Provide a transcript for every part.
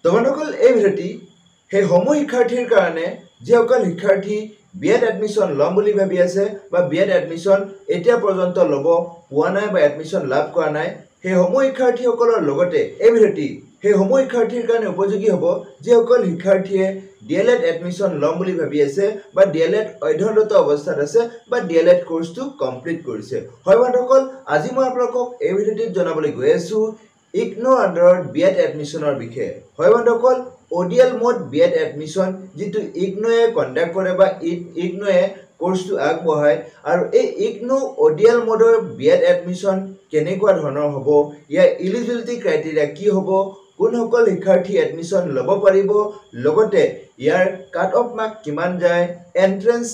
তোমালোকৰ এই ভিডিঅ'টি সেই সমূহ শিক্ষাৰ্থীৰ কাৰণে যিসকল শিক্ষাৰ্থী বিএড এডমিশ্যন ল'ম বুলি ভাবি আছে বা বিএড এডমিশ্যন এতিয়া পৰ্যন্ত ল'ব পোৱা নাই বা এডমিশ্যন লাভ কৰা নাই সেই সমূহ শিক্ষাৰ্থীসকলৰ লগতে এই ভিডিঅ'টি সেই সমূহ শিক্ষাৰ্থীৰ কাৰণে উপযোগী হ'ব যিসকল শিক্ষাৰ্থীয়ে ডিএলএড এডমিশ্যন ল'ম বুলি ভাবি আছে বা ডিএলএড অধ্যয়নৰত অৱস্থাত আছে বা ডিএলএড কোৰ্সটো কমপ্লিট কৰিছে। হয় বন্ধুসকল, আজি মই আপোনালোকক এই ভিডিঅ'টিত জনাবলৈ গৈ আছো ইগনো আন্ডাৰত বিএড এডমিশ্যনৰ বিষয়ে। হয় বন্ধুসকল, ODL মোড বিএড এডমিশ্যন যেটো ইগনোয়ে কন্ডাক্ট কৰে বা ইগনোয়ে কোৰ্সটো আগবঢ়ায় আৰু এই ইগনো ODL মোডৰ বিএড এডমিশ্যন কেনেকুৱা ধৰণৰ হ'ব, ইয়াৰ এলিজিবিলিটি ক্ৰাইটেৰিয়া কি হ'ব, কোনসকল শিক্ষাৰ্থী এডমিশ্যন ল'ব পাৰিব, লগতে ইয়াৰ কাট অফ মাৰ্ক কিমান যায়, এন্ট্ৰেন্স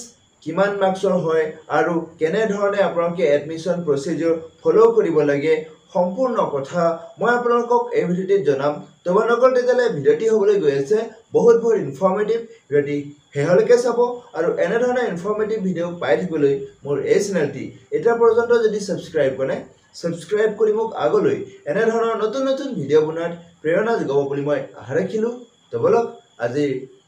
কিমান মাৰ্কছৰ হয় আৰু কেনে ধৰণে আপোনালোকে এডমিশ্যন প্ৰচিডিউৰ ফলো কৰিব লাগে সম্পূৰ্ণ কথা মই আপোনালোকক এই ভিডিঅ'টিত জনাম। তোমালোকৰ তেতিয়ালে ভিডিঅ'টি হ'বলৈ গৈ আছে বহুত ইনফৰ্মেটিভ ভিডিঅ'টি হেহলৈকে চাব আৰু এনে ধৰণৰ ইনফৰ্মেটিভ ভিডিঅ' পাই থাকিবলৈ মোৰ এই চেনেলটি এতিয়া পৰ্যন্ত যদি সাবস্ক্ৰাইব কৰে সাবস্ক্ৰাইব কৰি মোক আগলৈ এনে ধৰণৰ নতুন নতুন ভিডিঅ' বনোৱাত প্ৰেৰণা যোগাব বুলি মই আশা ৰাখিলো। তো বলক আজি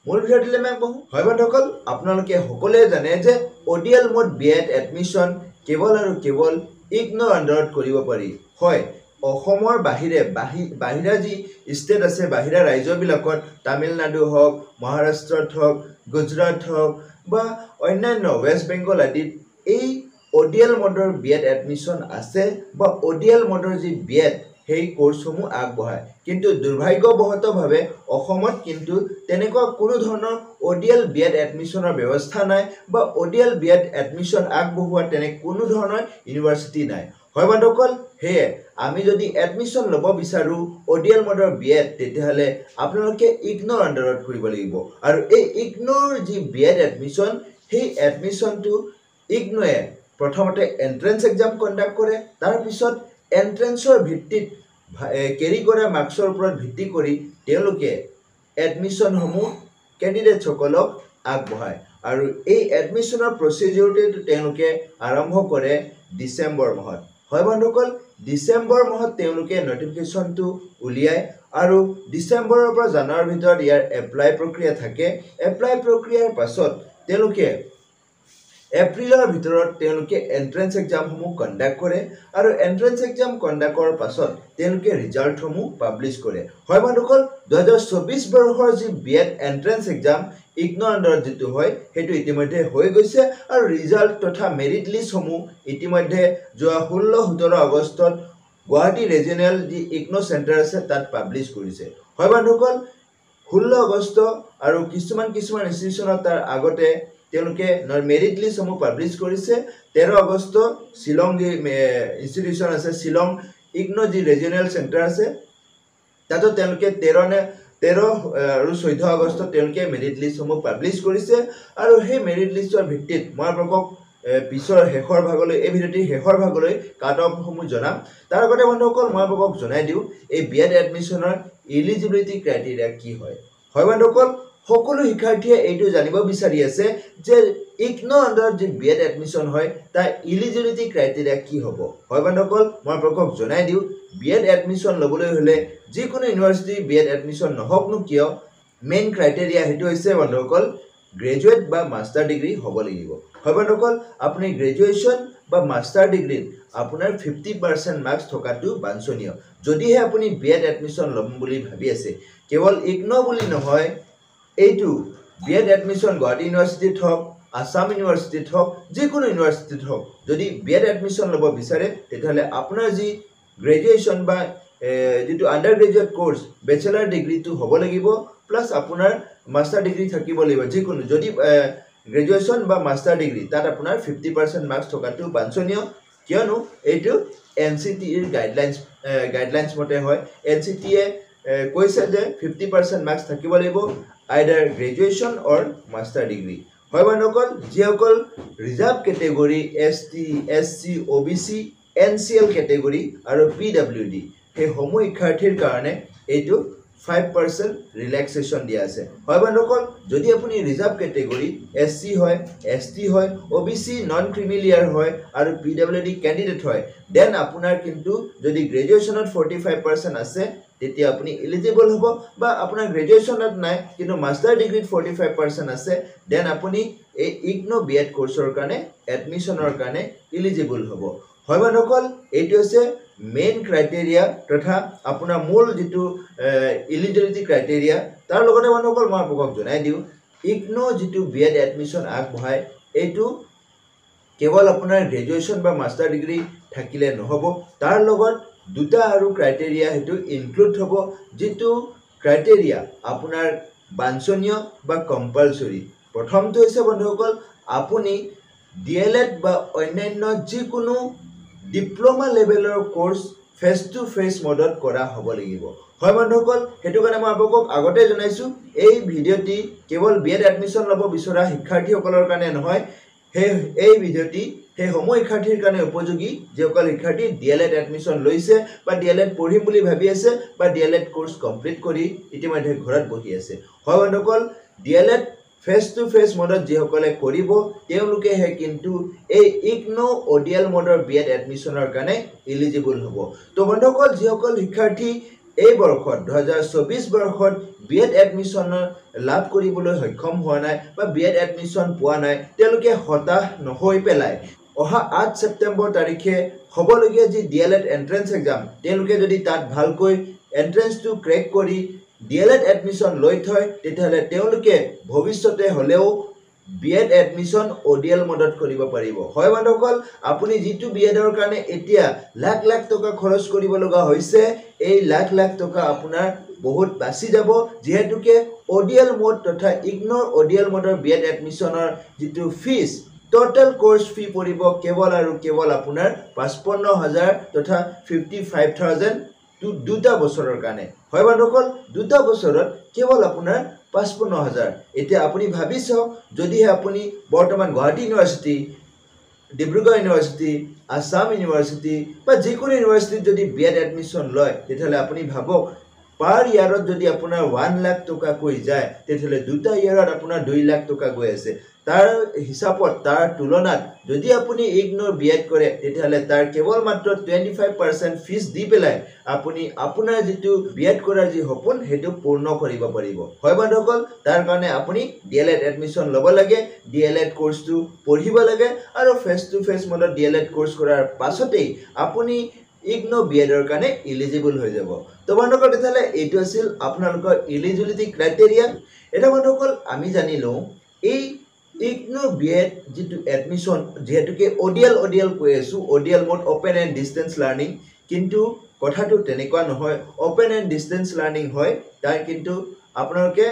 মূল ভিডিঅ'টিলে মই বহু। হয় বন্ধুসকল, আপোনালোকে সকলোৱে জানে যে ODL মোড বিএড এডমিশ্যন কেৱল আৰু কেৱল ইগনো আন্ডাৰত কৰিব পাৰি। হয়, অসমৰ বাহিৰা যি ষ্টেট আছে, বাহিৰা ৰাজ্যবিলাকত তামিলনাডু হওক, মহাৰাষ্ট্ৰত হওক, গুজৰাট হওক বা অন্যান্য ৱেষ্ট বেংগল আদিত এই ODL মোডৰ বিএড এডমিশ্যন আছে বা ODL মোডৰ যি বিএড সেই কোৰ্সসমূহ আগবঢ়ায়। কিন্তু দুৰ্ভাগ্যবশতভাৱে অসমত কিন্তু তেনেকুৱা কোনো ধৰণৰ ODL বিএড এডমিশ্যনৰ ব্যৱস্থা নাই বা ODL বিএড এডমিশ্যন আগবঢ়োৱা তেনে কোনো ধৰণৰ ইউনিভাৰ্চিটি নাই। হয় বন্ধুসকল, হেয়ে আমি যদি এডমিশ্যন ল'ব বিচাৰো ODL মোডৰ বিএড তেতিয়াহ'লে আপোনালোকে ইগনোৰ আন্ডাৰত কৰিব লাগিব আৰু এই ইগনোৰ যি বিএড এডমিশ্যন সেই এডমিশ্যনটো ইগনোয়ে প্ৰথমতে এন্ট্ৰেন্স এক্সাম কণ্ডাক্ট কৰে, তাৰ পিছত এন্ট্ৰেন্সৰ ভিত্তিত কেৰি কৰা মাৰ্কছৰ ওপৰত ভিত্তি কৰি তেওঁলোকে এডমিশ্যনসমূহ কেণ্ডিডেটসকলক আগবঢ়ায় আৰু এই এডমিশ্যনৰ প্ৰচিডিউৰটো তেওঁলোকে আৰম্ভ কৰে ডিচেম্বৰ মাহত। হয় বন্ধুসকল, ডিচেম্বৰ মাহত তেওঁলোকে নটিফিকেশ্যনটো উলিয়ায় আৰু ডিচেম্বৰৰ পৰা জানুৱাৰীৰ ভিতৰত ইয়াৰ এপ্লাই প্ৰক্ৰিয়া থাকে। এপ্লাই প্ৰক্ৰিয়াৰ পাছত তেওঁলোকে এপ্ৰিলৰ ভিতৰত তেওঁলোকে এন্ট্ৰেন্স এক্সামসমূহ কণ্ডাক্ট কৰে আৰু এন্ট্ৰেন্স এক্সাম কণ্ডাক্টৰ পাছত তেওঁলোকে ৰিজাল্টসমূহ পাব্লিছ কৰে। হয় বন্ধুসকল, 2024 বৰ্ষৰ যি বিএড এন্ট্ৰেন্স এক্সাম ইগনো আন্ডাৰত যেটো হয় সেইটো ইতিমধ্যে হৈ গৈছে আৰু ৰিজাল্ট তথা মেৰিট লিষ্টসমূহ ইতিমধ্যে যোৱা 16-17 আগষ্টত গুৱাহাটী ৰিজনেল যি ইগনো চেণ্টাৰ আছে তাত পাব্লিছ কৰিছে। হয় বন্ধুসকল, 16 আগষ্ট আৰু কিছুমান ইনষ্টিটিউচনত তাৰ আগতে তেওঁলোকে মেৰিট লিষ্টসমূহ পাব্লিছ কৰিছে। 13 আগষ্ট শিলং যি ইনষ্টিটিউচন আছে, শিলং ইগনো যি ৰিজনেল চেণ্টাৰ আছে তাতো তেওঁলোকে 13 আৰু 14 আগষ্ট তেওঁলোকে মেৰিট লিষ্টসমূহ পাব্লিছ কৰিছে আৰু সেই মেৰিট লিষ্টৰ ভিত্তিত মই আপোনালোকক পিছৰ শেষৰ ভাগলৈ এই ভিডিঅ'টিৰ শেষৰ ভাগলৈ কাট অফসমূহ জনাম। তাৰ আগতে বন্ধুসকল মই আপোনালোকক জনাই দিওঁ এই বিএড এডমিশ্যনৰ এলিজিবিলিটি ক্ৰাইটেৰিয়া কি হয়। হয় বন্ধুসকল, সকলো শিক্ষাৰ্থীয়ে এইটো জানিব বিচাৰি আছে যে ইগনো আন্ডাৰত যি বিএড এডমিশ্যন হয় তাৰ এলিজিবিলিটি ক্ৰাইটেৰিয়া কি হ'ব। হয় বন্ধুসকল, মই আপোনালোকক জনাই দিওঁ বিএড এডমিশ্যন ল'বলৈ হ'লে যিকোনো ইউনিভাৰ্চিটি বিএড এডমিশ্যন নহওকনো কিয় মেইন ক্ৰাইটেৰিয়া সেইটো হৈছে বন্ধুসকল গ্ৰেজুৱেট বা মাষ্টাৰ ডিগ্ৰী হ'ব লাগিব। হয় বন্ধুসকল, আপুনি গ্ৰেজুৱেশ্যন বা মাষ্টাৰ ডিগ্ৰীত আপোনাৰ 50% মাৰ্কছ থকাটো বাঞ্ছনীয়। যদিহে আপুনি বিএড এডমিশ্যন ল'ম বুলি ভাবি আছে, কেৱল ইগনো বুলি নহয়, এইটো বিএড এডমিশ্যন গুৱাহাটী ইউনিভাৰ্চিটিত হওক, আসাম ইউনিভাৰ্চিটিত হওক, যিকোনো ইউনিভাৰ্চিটিত হওক, যদি বিএড এডমিশ্যন ল'ব বিচাৰে তেতিয়াহ'লে আপোনাৰ যি গ্ৰেজুৱেশ্যন বা যেটো আন্ডাৰ গ্ৰেজুৱেট কোৰ্স বেচেলাৰ ডিগ্ৰীটো হ'ব লাগিব প্লাছ আপোনাৰ মাষ্টাৰ ডিগ্ৰী থাকিব লাগিব। যিকোনো যদি গ্ৰেজুৱেশ্যন বা মাষ্টাৰ ডিগ্ৰী তাত আপোনাৰ 50% মাৰ্কছ থকাটো বাঞ্ছনীয়, কিয়নো এইটো NCTৰ গাইডলাইন্স মতে হয়। NCTয়ে কৈছে যে 50% মাৰ্কছ থাকিব লাগিব আইডাৰ গ্ৰেজুৱেশ্যন অৰ মাষ্টাৰ ডিগ্ৰী। হয় বন্ধুসকল, যিসকল reserve category ST, SC, OBC, NCL category আৰু PWD সেই সমূহ শিক্ষাৰ্থীৰ কাৰণে এইটো 5% ৰিলেক্সেশ্যন দিয়া আছে। হয় বন্ধুসকল, যদি আপুনি ৰিজাৰ্ভ কেটেগৰী SC হয়, ST হয়, OBC নন ক্ৰিমিলিয়াৰ হয় আৰু PWD কেণ্ডিডেট হয়, দেন আপোনাৰ কিন্তু যদি গ্ৰেজুৱেশ্যনত 45% আছে তেতিয়া আপুনি এলিজিবল হ'ব বা আপোনাৰ গ্ৰেজুৱেশ্যনত নাই কিন্তু মাষ্টাৰ ডিগ্ৰীত 45% আছে দেন আপুনি এই ইগনো বিএড কোৰ্সৰ কাৰণে এডমিশনৰ কাৰণে এলিজিবল হ'ব হয় বন্ধুসকল এইটো হৈছে মেইন ক্ৰাইটেৰিয়া তথা আপোনাৰ মূল যেটো এলিজিবিলিটি ক্ৰাইটেৰিয়া তাৰ লগতে বন্ধুসকল মই আপোনাক জনাই দিও ইগনো যেটো বিএড এডমিশন আগবঢ়ায় এইটো কেৱল আপোনাৰ গ্ৰেজুৱেশ্যন বা মাষ্টাৰ ডিগ্ৰী থাকিলে নহব তাৰ লগত দুটা আৰু ক্ৰাইটেৰিয়া হেতু ইনক্লুড হ'ব যেটো ক্ৰাইটেৰিয়া আপোনাৰ বাঞ্ছনীয় বা কম্পালসৰি প্ৰথমটো হৈছে বন্ধুসকল আপুনি ডিএলএড বা অন্যান্য যিকোনো ডিপ্লোমা লেভেলৰ কোৰ্স ফেস টু ফেস মডত কৰা হ'ব লাগিব হয় বন্ধুসকল হেতু কাৰণে মই আপোনাক আগতে জনাইছো এই ভিডিওটি কেৱল বিএড এডমিশন লব বিচৰা শিক্ষাৰ্থীসকলৰ কাৰণে নহয় এই ভিডিওটি হে সময় শিক্ষাৰ্থীৰ কাৰণে উপযোগী যেসকল শিক্ষাৰ্থী ডিএলএড এডমিশন লৈছে বা ডিএলএড পঢ়িম বুলি ভাবি আছে বা ডিএলএড কোৰ্স কমপ্লিট কৰি ইতিমধ্যে ঘৰত বহি আছে হয় বন্ধুসকল ডিএলএড ফেস টু ফেস মডত যেসকলে কৰিব তেওঁলোকে হে কিন্তু এই ইগনো ওডিএল মডৰ বিএড এডমিশনৰ কাৰণে এলিজিবল হ'ব তো বন্ধুসকল যেসকল শিক্ষাৰ্থী এই বৰ্ষত 2024 বৰ্ষত বিএড এডমিশন লাভ কৰিবলৈ সক্ষম হোৱা নাই বা বিএড এডমিশন পোৱা নাই তেওঁলোকে হতাশ নহৈ পেলাই অহা 8 সেপ্টেম্বৰ তাৰিখে হ'বলগীয়া যি ডিএলএড এন্ট্ৰেন্স এক্সাম তেওঁলোকে যদি তাত ভালকৈ এন্ট্ৰেন্সটো ক্ৰেক কৰি ডিএলএড এডমিশন লৈ থয় তেতিয়াহলে তেওঁলোকে ভৱিষ্যতে হলেও বিএড এডমিশন ওডিএল মডত কৰিব পাৰিব হয় বন্ধুসকল আপুনি যেটো বিএডৰ কাৰণে এতিয়া লাখ লাখ টকা খৰচ কৰিব লগা হৈছে এই লাখ লাখ টকা আপোনাৰ বহুত বাছি যাব যেহেতুকে ওডিএল মড তথা ইগনোৰ ওডিএল মডৰ বিএড এডমিশনৰ যেটো ফিজ total course fee পৰিব কেৱল আৰু কেৱল আপোনাৰ 55000 তথা 55000 দুটা বছৰৰ কাৰণে হয় বন্ধুসকল দুটা বছৰত কেৱল আপোনাৰ 55000 এতিয়া আপুনি ভাবিছো যদিহে আপুনি বৰ্তমান Guwahati university Dibrugarh university Assam university বা যিকোনো ইউনিভাৰ্সিটিত যদি বিএড এডমিশন লয় তেতিয়াহলে আপুনি ভাবক পাৰ ইয়াৰত যদি আপোনাৰ 1 লাখ টকা কৈ যায় তেতিয়াহলে দুটা ইয়াৰত আপোনাৰ 2 লাখ টকা গৈ আছে তাৰ হিচাপত তাৰ তুলনাত যদি আপুনি ইগনোৰ বিএড কৰে তেতিয়াহলে তাৰ কেৱল মাত্ৰ 25% ফিজ দি পেলাই আপুনি আপোনাৰ যেটো বিএড কৰাৰ যি সপোন হেতু পূৰ্ণ কৰিব পাৰিব হয় বন্ধুসকল তাৰ কাৰণে আপুনি ডিএলএড এডমিশন ল'ব লাগে ডিএলএড কোৰ্সটো পঢ়িব লাগে আৰু ফেস টু ফেস মডত ডিএলএড কোৰ্স কৰাৰ পাছতেই আপুনি ইগনো বিএডৰ কাৰণে এলিজিবল হৈ যাব তো বন্ধুসকল তেতিয়াহলে এইটো আছিল আপোনালোকৰ এলিজিবিলিটি ক্ৰাইটেৰিয়া এটা বন্ধুসকল আমি জানিলো এই ইগনো বিএড যেটো এডমিশন যেহেতুকে ওডিএল কৈ আছো ODL mode open and distance learning কিন্তু কথাটো তেনেকুৱা নহয় ওপেন এন্ড ডিসটেন্স লাৰ্নিং হয় তাৰ কিন্তু আপোনালোকে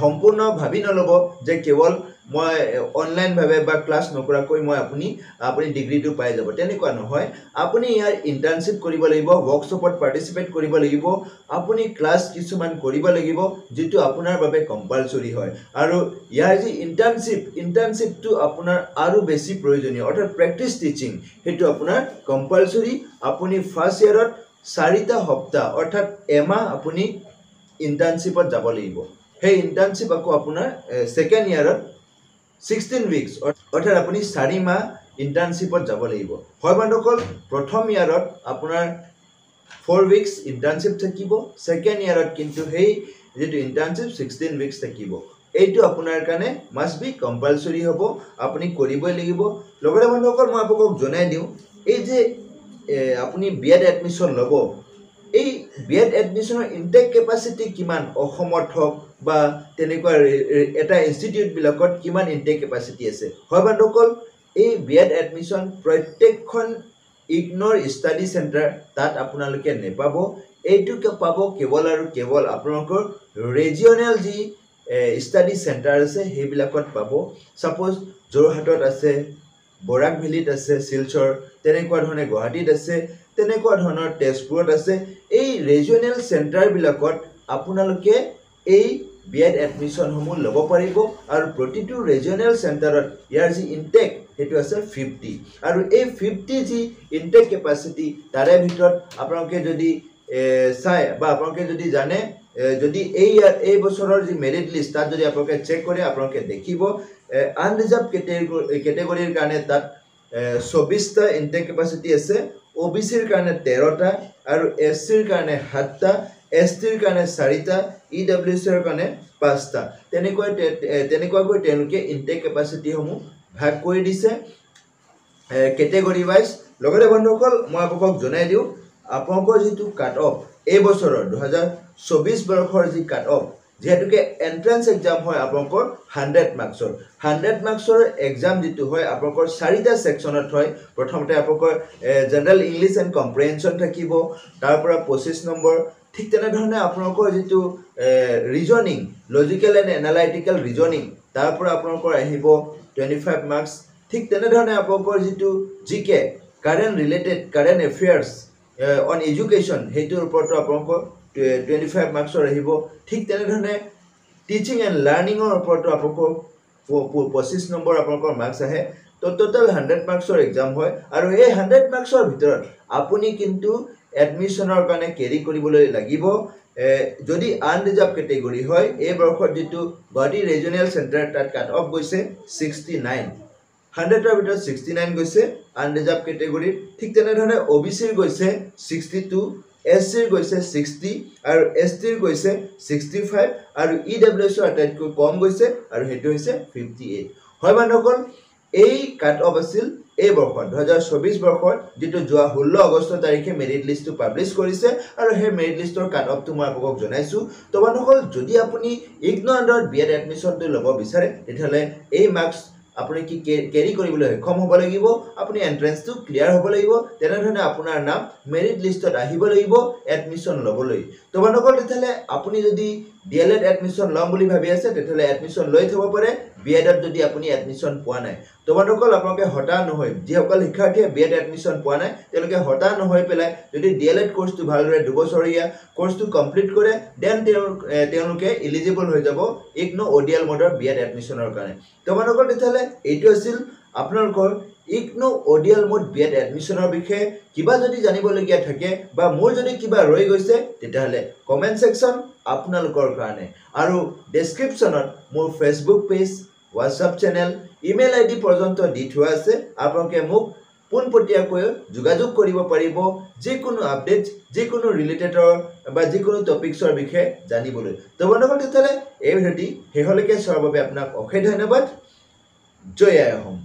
সম্পূৰ্ণ ভাবি নলব যে কেৱল মই অনলাইন ভাবে বা ক্লাস নকৰাকৈ মই আপুনি ডিগ্ৰীটো পাই যাব তেনেকুৱা নহয় আপুনি ইয়াৰ ইন্টাৰ্নশিপ কৰিব লাগিব ওয়াৰ্কশ্বপত পাৰ্টিসিপেট কৰিব লাগিব আপুনি ক্লাস কিছুমান কৰিব লাগিব যেটো আপোনাৰ বাবে কম্পালসৰি হয় আৰু ইয়াৰ যি ইন্টাৰ্নশিপটো আপোনাৰ আৰু বেছি প্ৰয়োজনীয় অৰ্থাৎ প্ৰেক্টিস টিচিং হেতু আপোনাৰ কম্পালসৰি আপুনি ফাৰ্স্ট ইয়াৰত 4টা সপ্তাহ অৰ্থাৎ এমাহ আপুনি ইন্টাৰ্নশিপত যাব লাগিব হে ইন্টাৰ্নশিপ আকৌ আপোনাৰ সেকেন্ড ইয়াৰত 16 weeks অৰ্থাৎ আপুনি 4 মাহ ইন্টাৰ্নশিপত যাব লাগিব হয় বন্ধুসকল প্ৰথম ইয়াৰত আপোনাৰ 4 weeks ইন্টাৰ্নশিপ থাকিব সেকেন্ড ইয়াৰত কিন্তু হেই যেটো ইন্টাৰ্নশিপ 16 weeks থাকিব এইটো আপোনাৰ কাৰণে মাস্ট বি কম্পালসৰি হ'ব আপুনি কৰিবই লাগিব লগতে বন্ধুসকল মই আপোনাক জনাই দিও এই যে আপুনি বিএড এডমিশন ল'ব এই বিএড এডমিশনৰ ইনটেক ক্যাপাসিটি কিমান অসমত হক বা তেনেকুৱা এটা ইনষ্টিটিউট বিলাকত কিমান ইনটেক ক্যাপাসিটি আছে হয় বন্ধুসকল এই বিএড এডমিশন প্ৰত্যেকখন ইগনোৰ ষ্টাডি সেন্টাৰ তাত আপোনালোকে নেপাব এইটো পাব কেৱল আৰু কেৱল আপোনালোকৰ ৰিজিয়নেল যি ষ্টাডি সেন্টাৰ আছে হেবিলাকত পাব সাপোজ জোৰহাটত আছে বৰাক ভেলিত আছে শিলচৰ তেনেকুৱা ধৰণে গুৱাহাটীত আছে তেনেকুৱা ধৰণৰ তেজপুৰত আছে এই ৰিজিয়নেল সেন্টাৰ বিলাকত আপোনালোকে এই বিএড এডমিশন সমূহ ল'ব পাৰিব আৰু প্ৰতিটো ৰিজিয়নেল সেন্টাৰত ইয়াৰ যি ইনটেক হেতু আছে 50 আৰু এই 50 যি ইনটেক ক্যাপাসিটি তাৰে ভিতৰত আপোনালোকে যদি চাই বা আপোনালোকে যদি জানে যদি এই বছৰৰ যি মেৰিট লিষ্ট তাত যদি আপোনালোকে চেক কৰে আপোনালোকে দেখিব আনৰিজাৰ্ভ ক্যাটেগৰীৰ কাৰণে তাত 24টা ইনটেক ক্যাপাসিটি আছে ওবিসিৰ কাৰণে 13টা আৰু SCৰ কাৰণে 7টা, STৰ কাৰণে 4টা, EWCৰ কাৰণে 5টা। তেনেকুৱাকৈ তেওঁলোকে ইনটেক কেপাচিটি সমূহ ভাগ কৰি দিছে কেটেগৰী ওয়াইজ। লগতে বন্ধুসকল মই আপোনাক জনাই দিওঁ আপোনালোকৰ যেটো কাট অফ এই বছৰৰ 2024 বৰ্ষৰ যি কাট অফ যেহেতুকে এন্ট্ৰেন্স এক্সাম হয় আপোনালোকৰ 100 মাৰ্কছৰ 100 মাৰ্কছৰ এক্সাম যেটো হয় আপোনালোকৰ 4টা সেকশনত হয়। প্ৰথমতে আপোনালোকৰ জেনাৰেল ইংলিশ এণ্ড কম্প্ৰিহেনশন থাকিব, তাৰ পৰা 25 নম্বৰ। ঠিক তেনে ধৰণে আপোনালোকৰ যেটো ৰিজনিং লজিক্যাল এণ্ড এনালাইটিক্যাল ৰিজনিং তাৰ পৰা আপোনালোকৰ আহিব 25 মাৰ্কছ। ঠিক তেনে ধৰণে আপোনালোকৰ যেটো জিকে কাৰেন্ট এফেয়াৰ্স অন এডুকেশন হেইটোৰ ওপৰতো আপোনালোকৰ 25 মাৰ্কছৰ আহিব। ঠিক তেনে ধৰণে টিচিং এণ্ড লাৰ্নিংৰ ওপৰতো আপোনালোকৰ 25 নম্বৰ আপোনালোকৰ মাৰ্কছ আহে। তো টোটাল 100 মাৰ্কছৰ এক্সাম হয় আৰু এই 100 মাৰ্কছৰ ভিতৰত আপুনি কিন্তু এডমিশনৰ কাৰণে কেৰি কৰিবলৈ লাগিব। যদি আনৰিজাৰ্ভ কেটেগৰী হয় এই বৰ্ষত যেটো গুৱাহাটী ৰিজনেল চেণ্টাৰ তাত কাট অফ গৈছে 69, 100ৰ ভিতৰত 69 গৈছে আনৰিজাৰ্ভ কেটেগৰীত। ঠিক তেনে ধৰণে OBCৰ গৈছে 62, SCৰ গৈছে 60 আৰু STৰ গৈছে 65 আৰু EWCৰ আটাইতকৈ কম গৈছে আৰু হেতু হৈছে 58। হয় বন্ধুসকল এই কাট অফ আছিল এই বৰ্ষত 2024 বৰ্ষত যেটো যোৱা 16 আগষ্ট তাৰিখে মেৰিট লিষ্টটো পাবলিশ কৰিছে আৰু সেই মেৰিট লিষ্টৰ কাট অফটো মই আপোনাক জনাইছো। তো বন্ধুসকল যদি আপুনি ইগনো আন্ডাৰত বিএড এডমিশনটো ল'ব বিচাৰে তেতিয়াহলে এই মাৰ্কছ আপুনি কি কেৰি কৰিবলৈ সক্ষম হ'ব লাগিব, আপুনি এন্ট্ৰেন্সটো ক্লিয়াৰ হ'ব লাগিব, তেনে ধৰণে আপোনাৰ নাম মেৰিট লিষ্টত আহিব লাগিব এডমিশন ল'বলৈ। তো বন্ধুসকল তেতিয়াহলে আপুনি যদি ডিএলএড এডমিশন ল'ম বুলি ভাবি আছে তেতিয়াহলে এডমিশন লৈ থব পাৰে বিএডত যদি আপুনি এডমিশন পোৱা নাই। তো বন্ধুসকল আপোনালোকে হতাশ নহয়, যিসকল শিক্ষাৰ্থীয়ে বিএড এডমিশন পোৱা নাই তেওঁলোকে হতাশ নহয় পেলাই যদি ডিএলএড কোৰ্সটো ভালদৰে 2 বছৰীয়া কোৰ্সটো কমপ্লিট কৰে দেন তেওঁলোকে এলিজিবল হৈ যাব ইগনো ODL মোডৰ বিএড এডমিশনৰ কাৰণে। তো বন্ধুসকল তেতিয়াহলে এইটো আছিল আপোনালোকৰ ইগনো ODL মোড বিএড এডমিশনৰ বিষয়ে। কিবা যদি জানিবলগীয়া থাকে বা মোৰ যদি কিবা ৰৈ গৈছে তেতিয়াহলে কমেন্ট সেকশন আপোনালোকৰ কাৰণে আৰু ডেসক্ৰিপচনত মোৰ Facebook page, WhatsApp channel, email ID পৰ্যন্ত দি থোৱা আছে। আপোনালোকে মোক পোনপটীয়াকৈ যোগাযোগ কৰিব পাৰিব যিকোনো আপডেট, যিকোনো ৰিলেটেডৰ বা যিকোনো টপিকছৰ বিষয়ে জানিবলৈ। তো বন্ধুসকল তেতিয়াহলে এই ভিডিঅ'টি শেষলৈকে চোৱাৰ বাবে আপোনাক অশেষ ধন্যবাদ। জয় আই অসম।